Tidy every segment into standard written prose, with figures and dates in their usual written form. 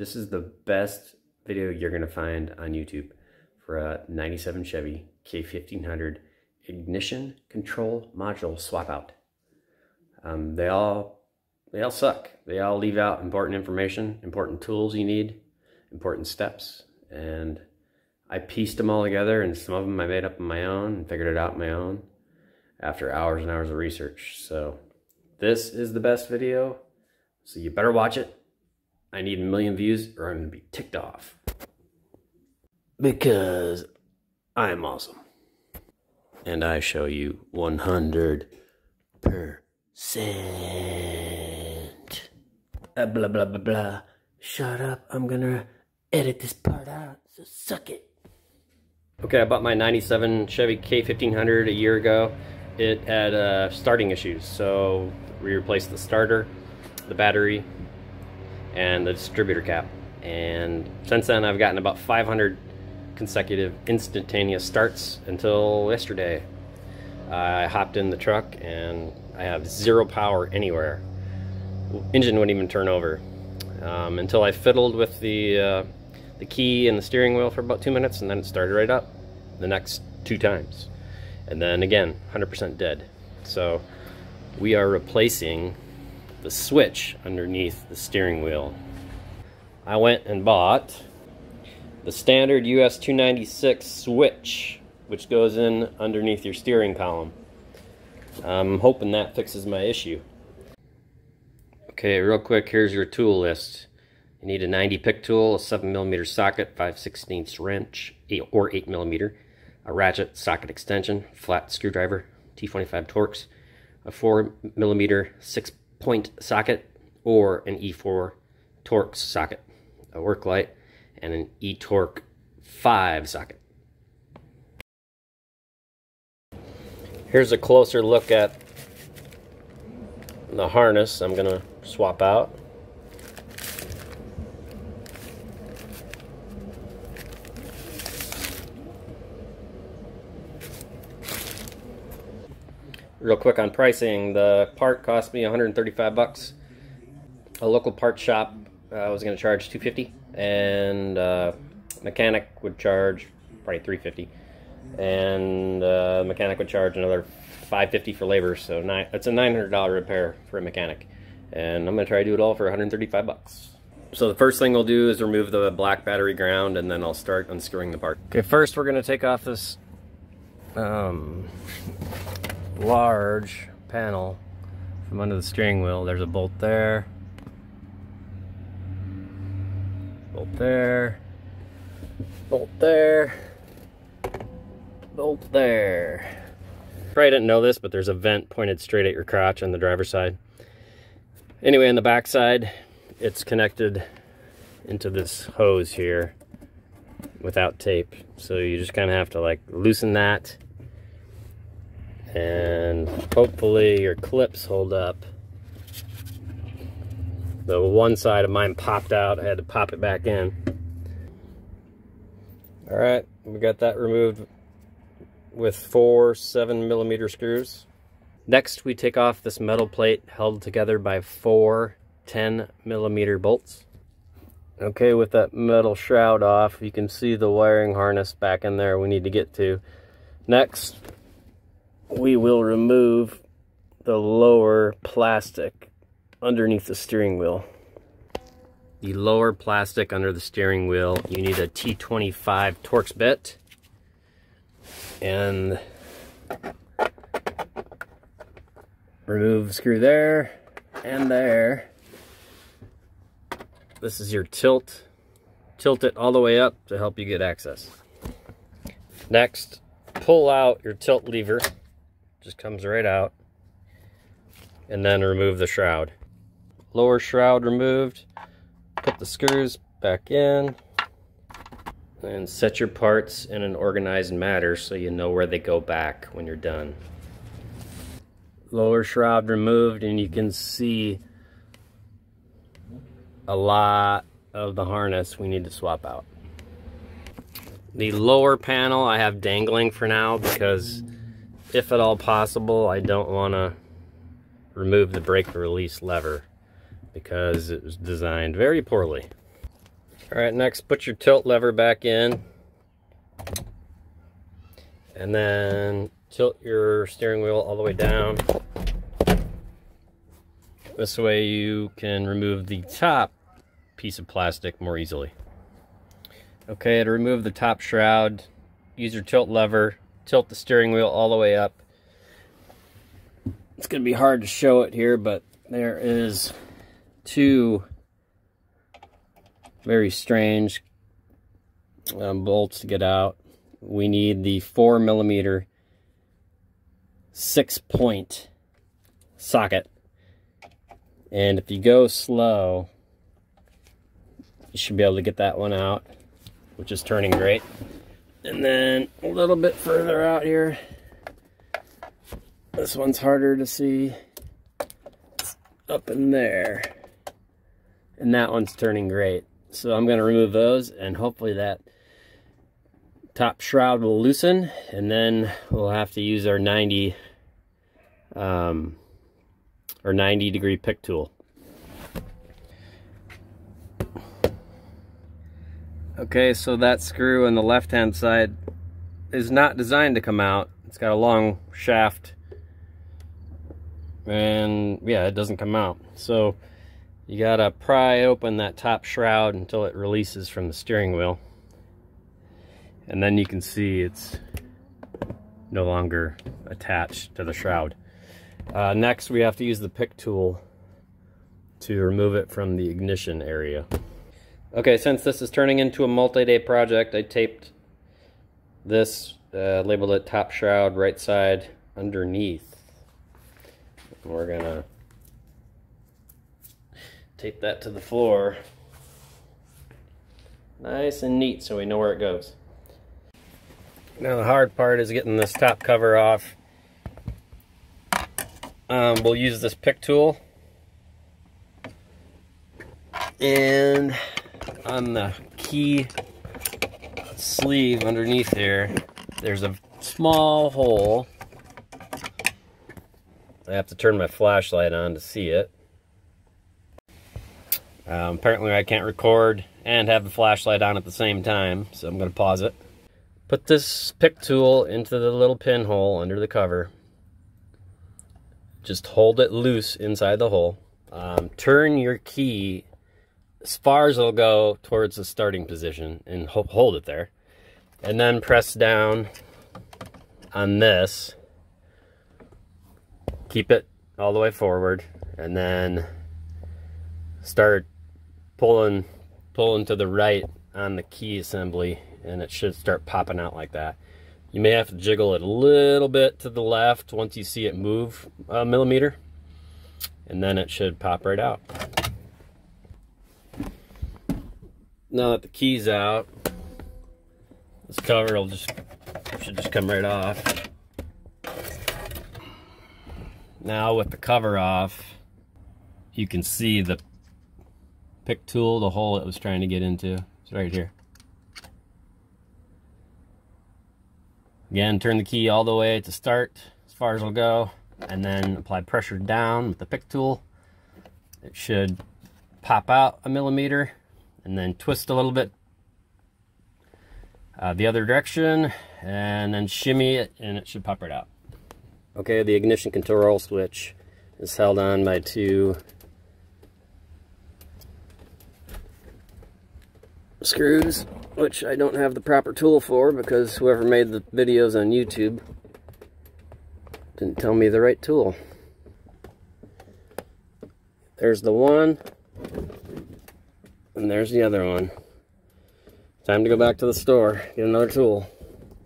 This is the best video you're going to find on YouTube for a 97 Chevy K1500 ignition control module swap out. They all suck. They all leave out important information, important tools you need, important steps, and I pieced them all together, and some of them I made up on my own and figured it out on my own after hours and hours of research. So this is the best video, so you better watch it. I need 1 million views or I'm going to be ticked off. Because I'm awesome. And I show you 100%. Blah, blah, blah, blah. Shut up. I'm going to edit this part out. So suck it. Okay, I bought my 97 Chevy K1500 a year ago. It had starting issues. So we replaced the starter, the battery, and the distributor cap. And since then I've gotten about 500 consecutive instantaneous starts until yesterday. I hopped in the truck and I have 0 power anywhere. Engine wouldn't even turn over until I fiddled with the key and the steering wheel for about 2 minutes, and then it started right up the next 2 times, and then again 100% dead. So we are replacing the switch underneath the steering wheel. I went and bought the standard US 296 switch, which goes in underneath your steering column. I'm hoping that fixes my issue. Okay, real quick, here's your tool list. You need a 90 pick tool, a 7mm socket, 5/16 wrench, 8mm, a ratchet, socket extension, flat screwdriver, T25 Torx, a 4mm 6-point socket, or an E4 Torx socket, a work light, and an E-Torque 5 socket. Here's a closer look at the harness I'm going to swap out. Real quick on pricing, the part cost me 135 bucks. A local part shop was going to charge $250, and mechanic would charge probably $350, and mechanic would charge another $550 for labor. So that's a $900 repair for a mechanic, and I'm going to try to do it all for 135 bucks. So the first thing we'll do is remove the black battery ground, and then I'll start unscrewing the part. Okay, first we're going to take off this large panel from under the steering wheel. There's a bolt there, bolt there, bolt there, bolt there. Probably didn't know this, but there's a vent pointed straight at your crotch on the driver's side. Anyway, on the back side, it's connected into this hose here without tape, so you just kind of have to like loosen that, and hopefully your clips hold up. The one side of mine popped out. I had to pop it back in. Alright, we got that removed with 4 7mm screws. Next, we take off this metal plate held together by 4 10mm bolts. Okay, with that metal shroud off, you can see the wiring harness back in there we need to get to. Next, we will remove the lower plastic underneath the steering wheel. The lower plastic under the steering wheel, you need a T25 Torx bit, and remove the screw there and there. This is your tilt. Tilt it all the way up to help you get access. Next, pull out your tilt lever. Just comes right out, and then remove the shroud. Lower shroud removed, put the screws back in, and set your parts in an organized manner so you know where they go back when you're done. Lower shroud removed, and you can see a lot of the harness we need to swap out. The lower panel I have dangling for now because if at all possible, I don't want to remove the brake release lever because it was designed very poorly. Alright, next put your tilt lever back in. And then tilt your steering wheel all the way down. This way you can remove the top piece of plastic more easily. Okay, to remove the top shroud, use your tilt lever, tilt the steering wheel all the way up. It's going to be hard to show it here, but there is two very strange bolts to get out. We need the 4mm 6-point socket. And if you go slow, you should be able to get that one out, which is turning great. And then a little bit further out here, this one's harder to see. It's up in there. And that one's turning great. So I'm going to remove those, and hopefully that top shroud will loosen, and then we'll have to use our 90 degree pick tool. Okay, so that screw on the left hand side is not designed to come out. It's got a long shaft, and yeah, it doesn't come out. So you gotta pry open that top shroud until it releases from the steering wheel, and then you can see it's no longer attached to the shroud. Next, we have to use the pick tool to remove it from the ignition area. Okay, since this is turning into a multi-day project, I taped this, labeled it top shroud, right side underneath. We're gonna tape that to the floor. Nice and neat so we know where it goes. Now the hard part is getting this top cover off. We'll use this pick tool, and on the key sleeve underneath here, there's a small hole. I have to turn my flashlight on to see it. Apparently I can't record and have the flashlight on at the same time, so I'm going to pause it. Put this pick tool into the little pinhole under the cover. Just hold it loose inside the hole. Turn your key as far as it'll go towards the starting position and hold it there. And then press down on this. Keep it all the way forward, and then start pulling to the right on the key assembly, and it should start popping out like that. You may have to jiggle it a little bit to the left once you see it move a millimeter, and then it should pop right out. Now that the key's out, this cover should just come right off. Now with the cover off, you can see the pick tool, the hole it was trying to get into. It's right here. Again, turn the key all the way to start, as far as it'll go, and then apply pressure down with the pick tool. It should pop out a millimeter, and then twist a little bit the other direction, and then shimmy it, and it should pop right out. Okay, the ignition control switch is held on by two screws, which I don't have the proper tool for because whoever made the videos on YouTube didn't tell me the right tool. There's the one, and there's the other one. Time to go back to the store, get another tool.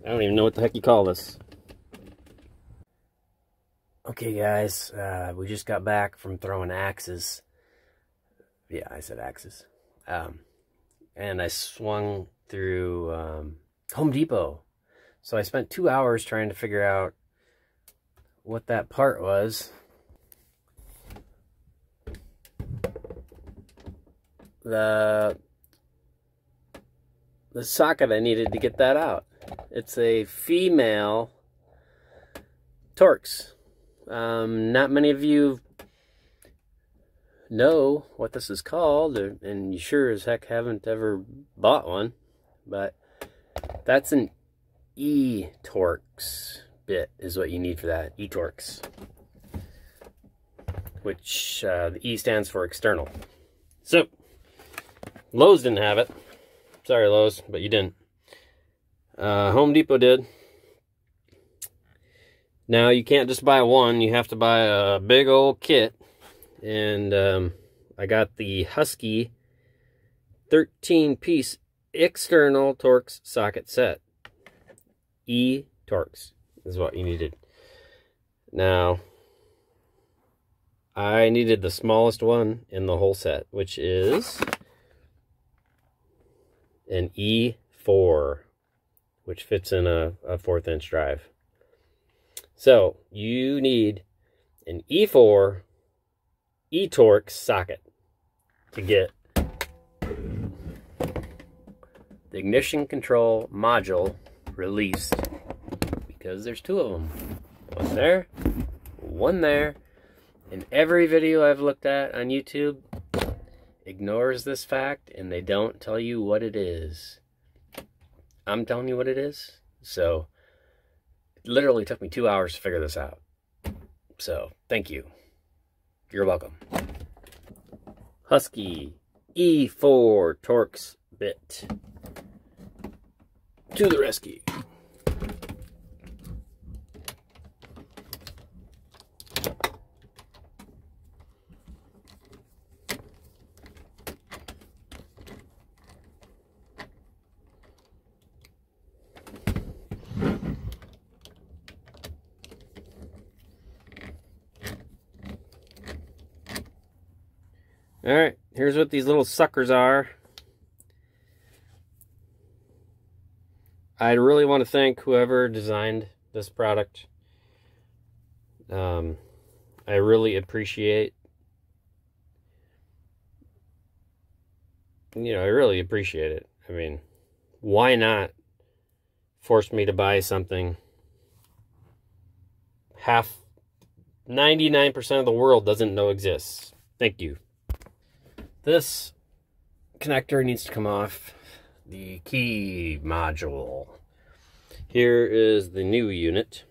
I don't even know what the heck you call this. Okay guys, we just got back from throwing axes. Yeah, I said axes. And I swung through Home Depot. So I spent 2 hours trying to figure out what that part was. The socket I needed to get that out. It's a female Torx. Not many of you know what this is called, and you sure as heck haven't ever bought one, but that's an E-Torx bit is what you need for that. E-Torx, which the E stands for external. So Lowe's didn't have it. Sorry, Lowe's, but you didn't. Home Depot did. Now you can't just buy one, you have to buy a big old kit. And I got the Husky 13-piece external Torx socket set. E-Torx is what you needed. Now, I needed the smallest one in the whole set, which is an E4, which fits in a 1/4 inch drive. So, you need an E4 E-Torx socket to get the ignition control module released, because there's two of them. One there, one there. And every video I've looked at on YouTube ignores this fact, and they don't tell you what it is. I'm telling you what it is. So it literally took me 2 hours to figure this out. So thank you. You're welcome. Husky E4 Torx bit to the rescue. Alright, here's what these little suckers are. I really want to thank whoever designed this product. I really appreciate, I really appreciate it. I mean, why not force me to buy something 99% of the world doesn't know exists? Thank you. This connector needs to come off the key module. Here is the new unit.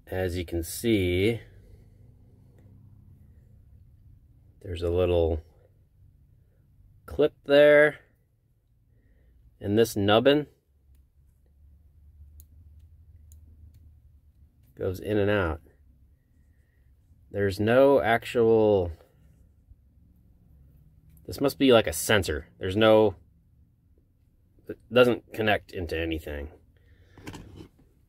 As you can see, there's a little clip there, and this nubbin goes in and out. There's no actual, this must be like a sensor. There's no, it doesn't connect into anything.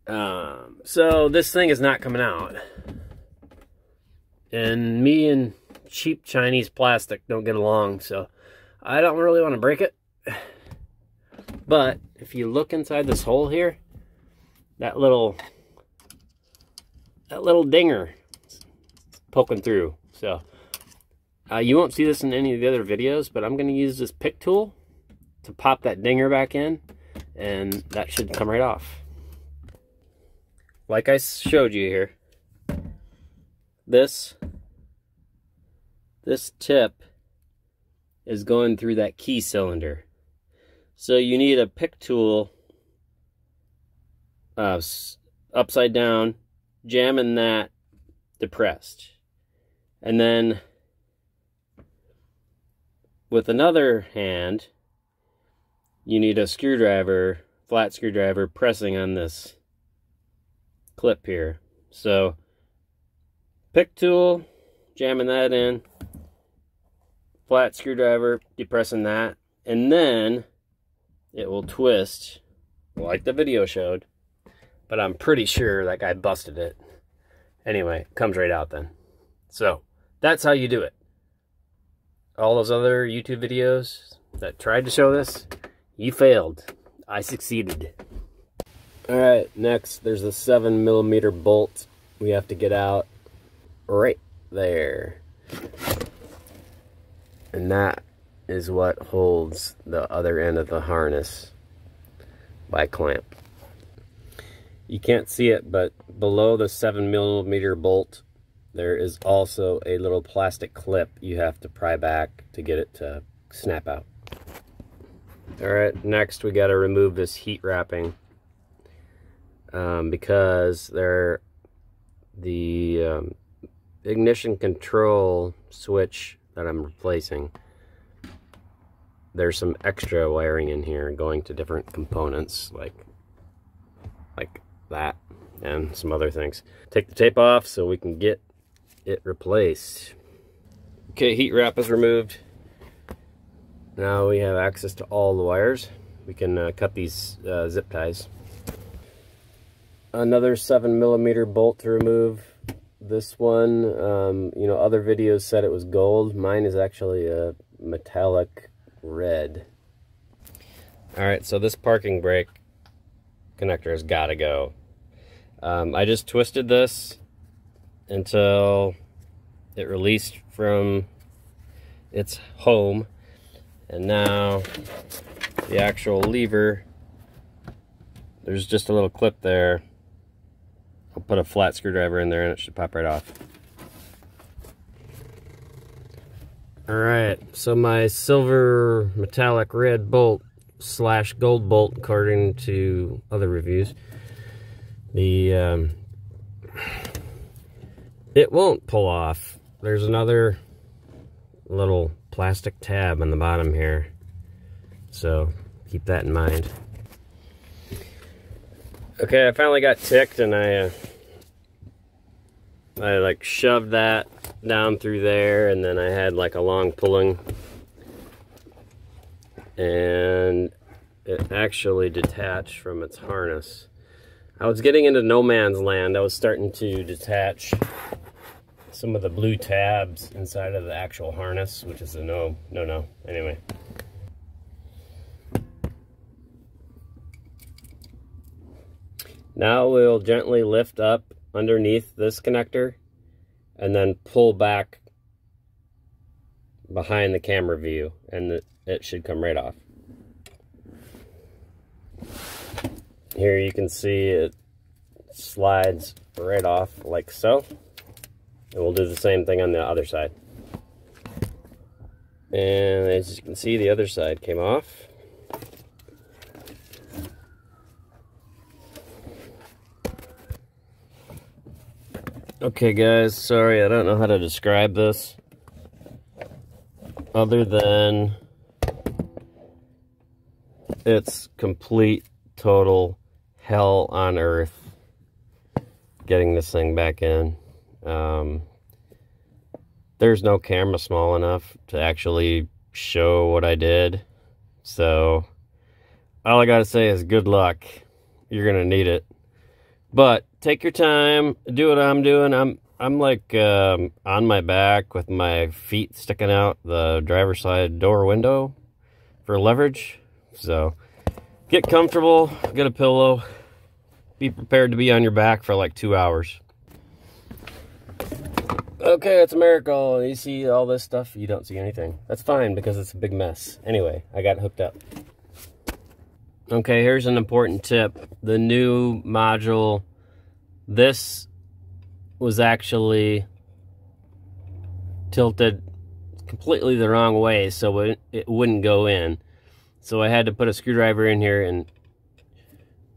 So this thing is not coming out. And me and cheap Chinese plastic don't get along, so I don't really want to break it. But if you look inside this hole here, that little dinger poking through. So you won't see this in any of the other videos, but I'm going to use this pick tool to pop that dinger back in, and that should come right off. Like I showed you here, this tip is going through that key cylinder. So you need a pick tool upside down, jamming that depressed. And then with another hand, you need a screwdriver, flat screwdriver, pressing on this clip here. So pick tool, jamming that in, flat screwdriver, depressing that, and then it will twist like the video showed, but I'm pretty sure that guy busted it. Anyway, it comes right out then. So that's how you do it. All those other YouTube videos that tried to show this, you failed. I succeeded. Alright, next there's a 7mm bolt we have to get out right there. And that is what holds the other end of the harness by clamp. You can't see it, but below the 7mm bolt there is also a little plastic clip you have to pry back to get it to snap out. Alright, next we got to remove this heat wrapping because the ignition control switch that I'm replacing, there's some extra wiring in here going to different components like that and some other things. Take the tape off so we can get it replaced. Okay, heat wrap is removed. Now we have access to all the wires. We can cut these zip ties. Another 7mm bolt to remove. This one, you know, other videos said it was gold. Mine is actually a metallic red. Alright, so this parking brake connector has got to go. I just twisted this until it released from its home, and now the actual lever, there's just a little clip there. I'll put a flat screwdriver in there and it should pop right off. Alright, so my silver metallic red bolt / gold bolt, according to other reviews, it won't pull off. There's another little plastic tab on the bottom here, so keep that in mind. Okay, I finally got ticked, and I like shoved that down through there, and then I had like a long pulling, and it actually detached from its harness. I was getting into no man's land. I was starting to detach some of the blue tabs inside of the actual harness, which is a no. Anyway. Now we'll gently lift up underneath this connector and then pull back behind the camera view, and it should come right off. Here you can see it slides right off like so. And we'll do the same thing on the other side. And as you can see, the other side came off. Okay guys, sorry, I don't know how to describe this other than it's complete, total hell on earth getting this thing back in. There's no camera small enough to actually show what I did, so all I gotta say is good luck. You're gonna need it, but take your time, do what I'm doing. I'm like on my back with my feet sticking out the driver's side door window for leverage. So get comfortable, get a pillow, be prepared to be on your back for like 2 hours. Okay, it's a miracle. You see all this stuff, you don't see anything. That's fine because it's a big mess. Anyway, I got hooked up. Okay, here's an important tip. The new module, this was actually tilted completely the wrong way, so it wouldn't go in. So I had to put a screwdriver in here and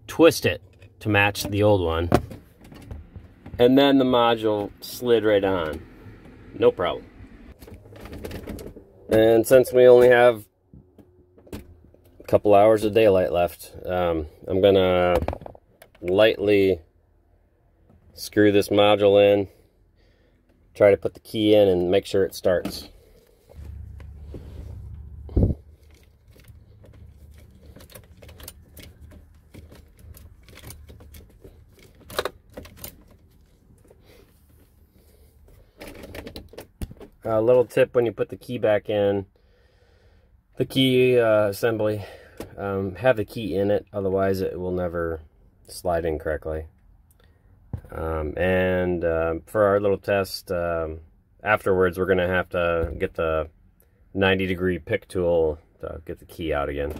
twist it to match the old one. And then the module slid right on. No problem. And since we only have a couple hours of daylight left, I'm gonna lightly screw this module in, try to put the key in and make sure it starts. A little tip when you put the key back in, the key assembly, have the key in it, otherwise it will never slide in correctly. For our little test, afterwards we're going to have to get the 90-degree pick tool to get the key out again.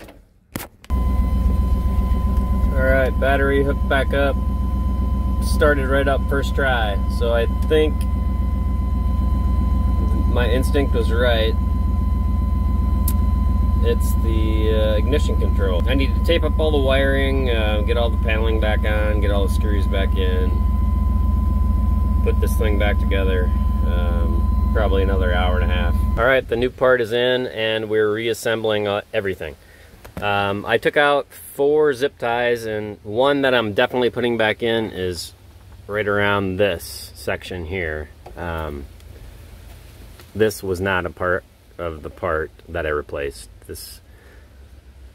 Alright, battery hooked back up, started right up first try, so I think my instinct was right. It's the ignition control. I need to tape up all the wiring, get all the paneling back on, get all the screws back in, put this thing back together. Probably another hour and a half. All right, the new part is in and we're reassembling everything. I took out 4 zip ties, and one that I'm definitely putting back in is right around this section here. This was not a part of the part that I replaced. This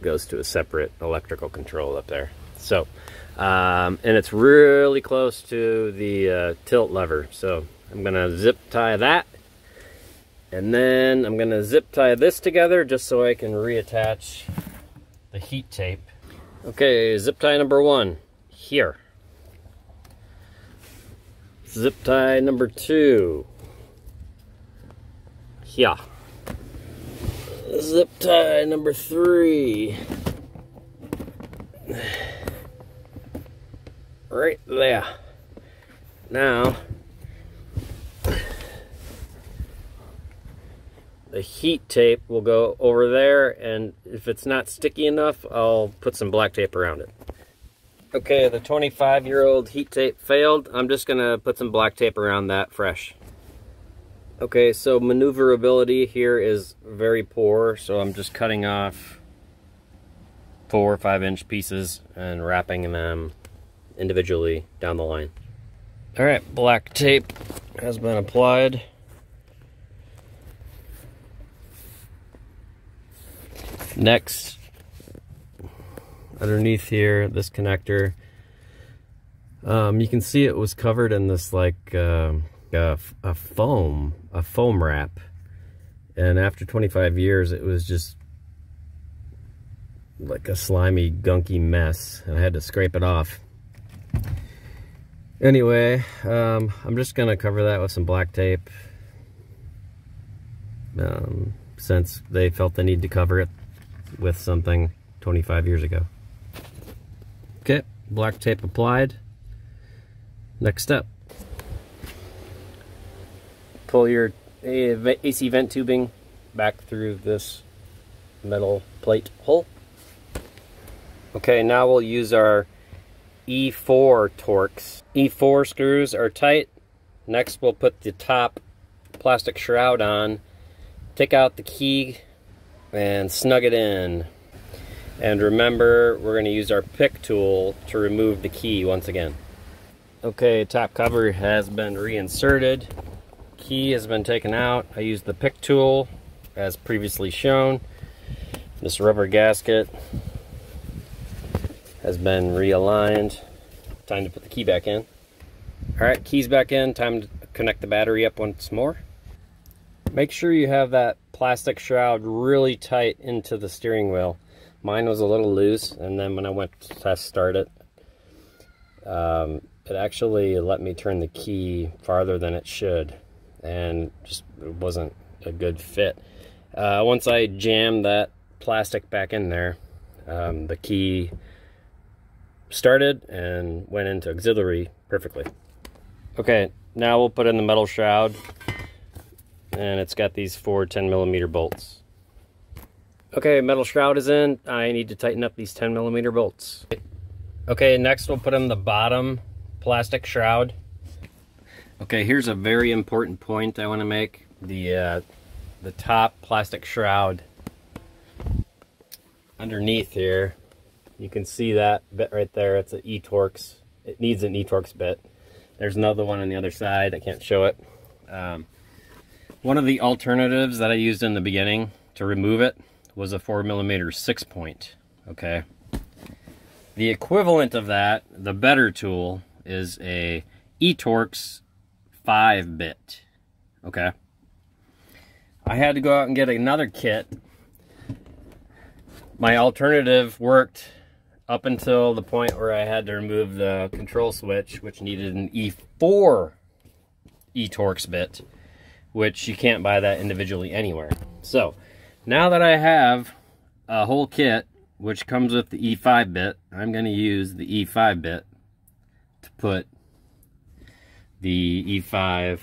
goes to a separate electrical control up there. So, and it's really close to the tilt lever. So I'm gonna zip tie that. And then I'm gonna zip tie this together just so I can reattach the heat tape. Okay, zip tie number 1, here. Zip tie number 2, here. Zip tie number 3, right there. Now, the heat tape will go over there, and if it's not sticky enough, I'll put some black tape around it. Okay, the 25-year-old heat tape failed. I'm just gonna put some black tape around that fresh. Okay, so maneuverability here is very poor, so I'm just cutting off 4 or 5 inch pieces and wrapping them individually down the line. All right, black tape has been applied. Next, underneath here, this connector, you can see it was covered in this like a foam wrap, and after 25 years it was just like a slimy, gunky mess, and I had to scrape it off. Anyway, I'm just gonna cover that with some black tape, since they felt the need to cover it with something 25 years ago. Okay, black tape applied. Next step. Pull your AC vent tubing back through this metal plate hole. Okay, now we'll use our E4 Torx. E4 screws are tight. Next we'll put the top plastic shroud on, take out the key, and snug it in. And remember, we're going to use our pick tool to remove the key once again. Okay, top cover has been reinserted. Key has been taken out. I used the pick tool as previously shown. This rubber gasket has been realigned. Time to put the key back in. Alright, key's back in. Time to connect the battery up once more. Make sure you have that plastic shroud really tight into the steering wheel. Mine was a little loose, and then when I went to test start it, it actually let me turn the key farther than it should, and just it wasn't a good fit. Once I jammed that plastic back in there, the key started and went into auxiliary perfectly. Okay, now we'll put in the metal shroud, and it's got these 4 10mm bolts. Okay, metal shroud is in. I need to tighten up these 10mm bolts. Okay, next we'll put in the bottom plastic shroud. Okay, here's a very important point I want to make. The top plastic shroud underneath here, you can see that bit right there. It's an E-Torx. It needs an E-Torx bit. There's another one on the other side. I can't show it. One of the alternatives that I used in the beginning to remove it was a 4mm 6-point. Okay. The equivalent of that, the better tool, is a E-Torx 5-bit. Okay. I had to go out and get another kit. My alternative worked up until the point where I had to remove the control switch, which needed an E4 E-Torx bit, which you can't buy that individually anywhere. So now that I have a whole kit which comes with the E5 bit, I'm going to use the E5 bit to put the E5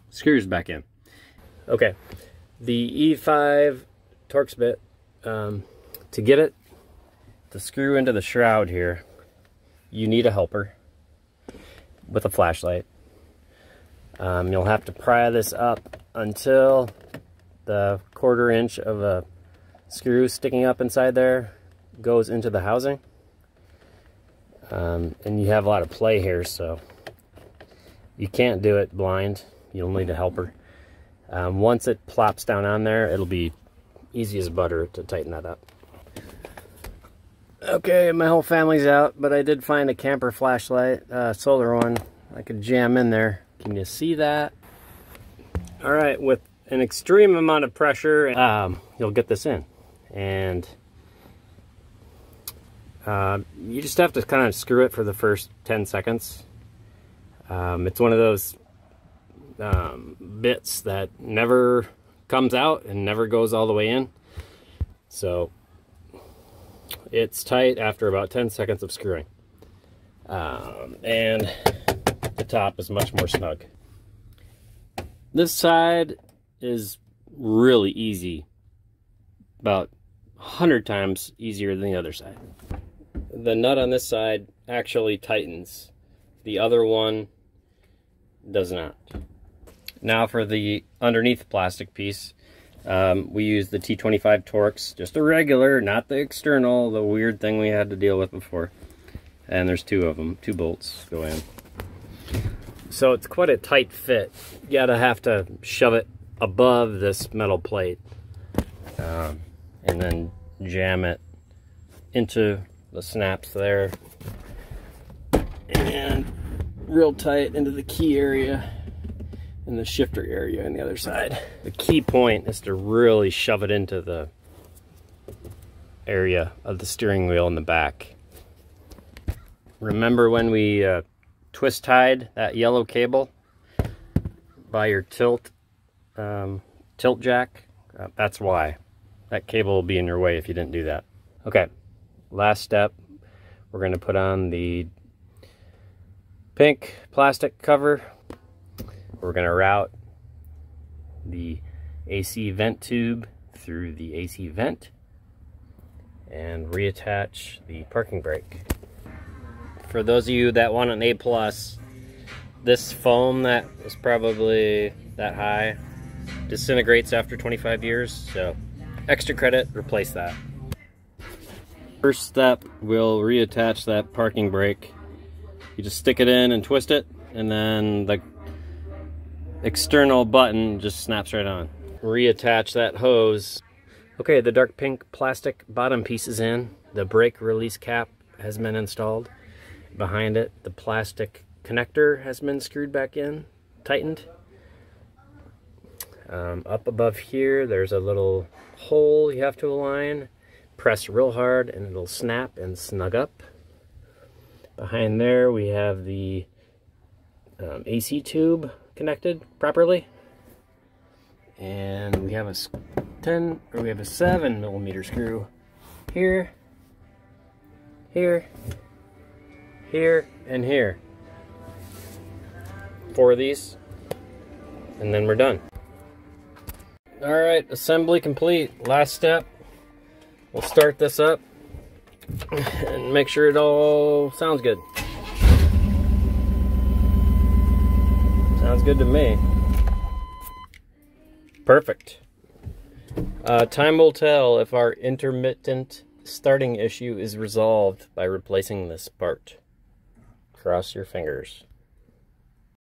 screws back in. Okay, the E5 Torx bit, to get it to screw into the shroud here, you need a helper with a flashlight. You'll have to pry this up until the 1/4 inch of a screw sticking up inside there goes into the housing. And you have a lot of play here, so you can't do it blind. You'll need a helper. Once it plops down on there, it'll be easy as butter to tighten that up. Okay, my whole family's out, but I did find a camper flashlight, solar one. I could jam in there. Can you see that? All right, with an extreme amount of pressure, you'll get this in. And you just have to kind of screw it for the first 10 seconds. It's one of those bits that never comes out and never goes all the way in. So it's tight after about 10 seconds of screwing. And the top is much more snug. This side is really easy, about 100 times easier than the other side. The nut on this side actually tightens. The other one does not. Now for the underneath plastic piece, we use the T25 Torx, just a regular, not the external, the weird thing we had to deal with before. And there's 2 of them, 2 bolts go in. So it's quite a tight fit. You gotta have to shove it above this metal plate, and then jam it into the snaps there, and real tight into the key area and the shifter area on the other side. The key point is to really shove it into the area of the steering wheel in the back. Remember when we twist tied that yellow cable by your tilt jack? That's why. That cable will be in your way if you didn't do that. Okay, last step. We're going to put on the pink plastic cover. We're going to route the AC vent tube through the AC vent and reattach the parking brake. For those of you that want an A+, this foam that was probably that high disintegrates after 25 years, so extra credit, replace that. First step, we'll reattach that parking brake. You just stick it in and twist it, and then the external button just snaps right on. Reattach that hose. Okay, the dark pink plastic bottom piece is in. The brake release cap has been installed. Behind it, the plastic connector has been screwed back in, tightened. Up above here, there's a little hole you have to align. Press real hard and it'll snap and snug up. Behind there, we have the AC tube connected properly. And we have a 7mm screw here, here, here, and here. 4 of these, and then we're done. Alright, assembly complete. Last step, we'll start this up and make sure it all sounds good. Sounds good to me. Perfect. Time will tell if our intermittent starting issue is resolved by replacing this part. Cross your fingers.